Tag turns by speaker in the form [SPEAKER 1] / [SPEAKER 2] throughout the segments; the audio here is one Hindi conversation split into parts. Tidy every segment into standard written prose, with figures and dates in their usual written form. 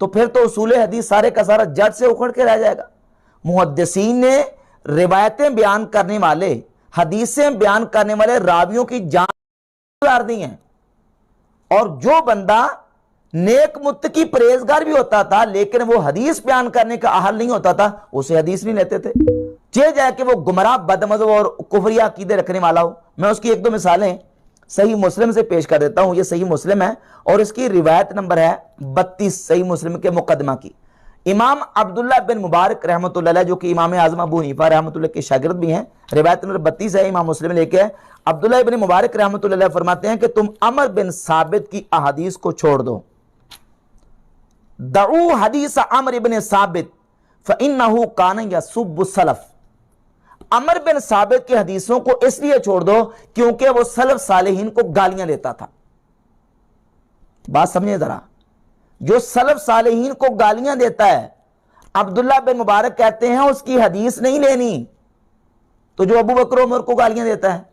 [SPEAKER 1] तो फिर तो उसूल हदीस सारे का सारा जड़ से उखड़ के रह जाएगा। मुहद्दिसीन ने रिवायतें बयान करने वाले, हदीसें बयान करने वाले रावियों की जान गुजार दी हैं। और जो बंदा नेक मुत्तकी परहेजगार भी होता था लेकिन वो हदीस बयान करने का अहल नहीं होता था, उसे हदीस नहीं लेते थे, चाहे जाए कि वो गुमराह बदमज़हब और कुफरिया अकीदे रखने वाला हो। मैं उसकी एक दो मिसालें सही मुस्लिम से पेश कर देता हूं। ये सही मुस्लिम है और इसकी रिवायत नंबर है 32 सही मुस्लिम के मुकदमा की। इमाम अब्दुल्ला बिन मुबारक रहमतुल्लाह अलैह, जो कि इमाम आज़म अबू हनीफा रहमतुल्लाह के शागिर्द भी हैं, रिवायत नंबर 32 है, इमाम मुस्लिम लेके है। अब्दुल्ला बिन मुबारक रहमतुल्लाह अलैह फरमाते हैं कि तुम अमर बिन साबित की अहादीस को छोड़ दो। दऊ हदीस अमर इब्न साबित फइन्नहु कान यसुब्बु सलफ। अमर बिन साबित की हदीसों को इसलिए छोड़ दो क्योंकि वो सलफ सालेहीन को गालियां देता था। बात समझिए जरा, जो सलफ सालेहीन को गालियां देता है, अब्दुल्ला बिन मुबारक कहते हैं उसकी हदीस नहीं लेनी। तो जो अबू बकर उमर को गालियां देता है,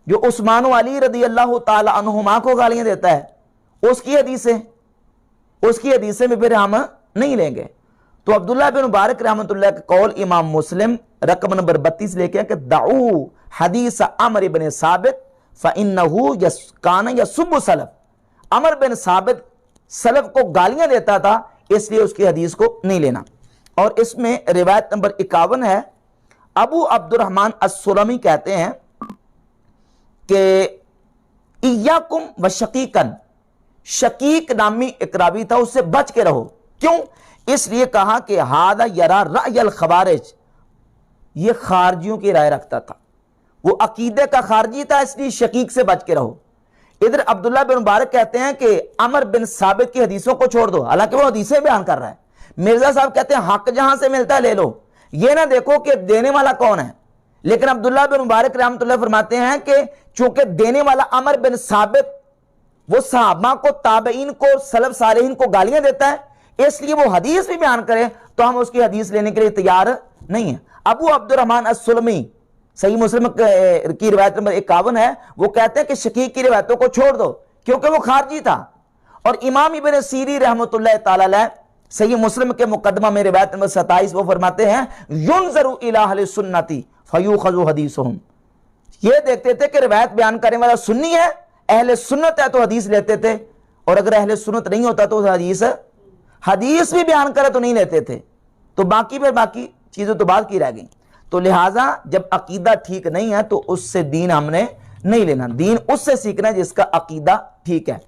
[SPEAKER 1] जो उस्मान अली रदी अल्लाह ताला अन्हुमा को गालियां देता है, उसकी हदीसें में फिर हम नहीं लेंगे। तो अब्दुल्ला बिन मुबारक रहमतुल्लाह का कौल इमाम मुस्लिम रकम नंबर 32 लेके कि दाऊ हदीस अमर इब्न साबित फइन्नहु कान यसुब्बु सलफ। अमर बिन साबित सलफ को गालियां देता था इसलिए उसकी हदीस को नहीं लेना। और इसमें रिवायत नंबर 51 है, अबू अब्दुर्रहमान अस्सुलमी कहते हैं कि इय्याकुम व शकीकन, शकीक नामी इकराबी था, उससे बच के रहो। क्यों? इसलिए कहा कि हादा यरा रायल खवारिज, ये खारजियों की राय रखता था, वो अकीदे का खारजी था, इसलिए शकीक से बच के रहो। इधर अब्दुल्ला बिन मुबारक कहते हैं कि अमर बिन साबित की हदीसों को छोड़ दो, हालांकि वो हदीसें बयान कर रहा है। मिर्जा साहब कहते हैं हक जहां से मिलता है ले लो, ये ना देखो कि देने वाला कौन है। लेकिन अब्दुल्ला बिन मुबारक रहमतुल्लाह फरमाते हैं कि चूंकि देने वाला अमर बिन साबित वो सहाबा को, ताबईन को, सलफ सालेहीन को गालियां देता है, इसलिए वो हदीस भी बयान करे तो हम उसकी हदीस लेने के लिए तैयार नहीं है। अबू अब्दुर्रहमान अस्सुलमी सही मुस्लिम की रिवायत नंबर 51 है, वो कहते हैं कि शकीक की रिवायतों को छोड़ दो क्योंकि वो खारजी था। और इमाम इब्न सीरी रहमतुल्लाह ताला अलैह सही मुस्लिम के मुकदमा में रिवायत नंबर 27 वो फरमाते हैं युनज़रु इला अहले सुन्नती फयुखज़ु हदीसुहुम। ये देखते थे कि रिवायत बयान करने वाला सुन्नी है, अहले सुन्नत है तो हदीस लेते थे, और अगर अहले सुन्नत नहीं होता तो हदीस भी बयान करे तो नहीं लेते थे। तो बाकी चीजें तो बात की रह गई। तो लिहाजा जब अकीदा ठीक नहीं है तो उससे दीन हमने नहीं लेना, दीन उससे सीखना है जिसका अकीदा ठीक है।